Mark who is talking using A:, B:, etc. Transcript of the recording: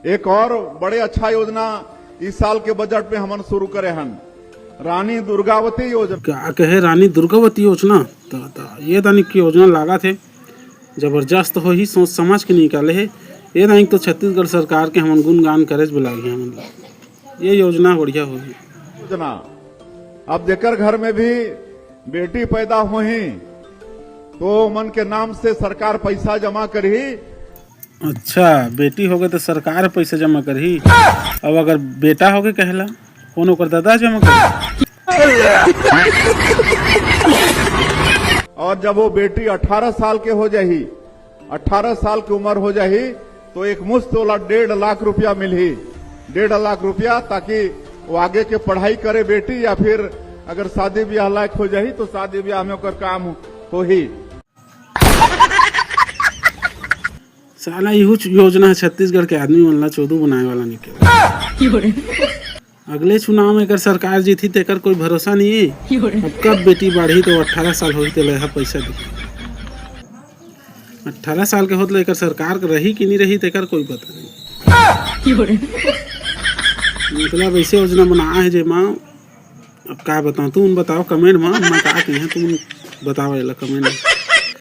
A: एक और बड़े अच्छा योजना इस साल के बजट में हमन शुरू करे हन, रानी दुर्गावती योजना।
B: क्या कहे रानी दुर्गावती योजना? ये दानी की योजना लागा थे जबरदस्त हो ही, सोच समझ के निकाले है। ये दानी तो छत्तीसगढ़ सरकार के हमन गुणगान करे बुलागी हमन, ये योजना बढ़िया हो
A: योजना। अब जेकर घर में भी बेटी पैदा होही तो मन के नाम से सरकार पैसा जमा करही।
B: अच्छा, बेटी हो गए तो सरकार पैसा जमा करही, अब अगर बेटा हो गए कहला कौन ओकर दादा जमा कर।
A: और जब वो बेटी 18 साल के हो जाही, 18 साल की उम्र हो जाही तो एक मुश्त वाला 1.5 लाख रुपया मिलही, 1.5 लाख रुपया, ताकि वो आगे के पढ़ाई करे बेटी, या फिर अगर शादी ब्याह लायक हो जाही तो शादी ब्याह में ओकर काम हो ही।
B: साला यहू योजना है छत्तीसगढ़ के आदमी मन ला चौधू बनाए वाला निकले। अगले चुनाव में अगर सरकार जीती तो एकर कोई भरोसा नहीं है। अब कब बेटी बढ़ी तो 18 साल हो तो लेहा पैसा दी, 18 साल के होते एकर सरकार रही कि नहीं रही तो एकर कोई पता नहीं। मतलब ऐसे योजना बना है जे माँ, अब का बताऊँ, तुम बताओ कमेंट में, मैं का कही तुम बताओ कमेंट में।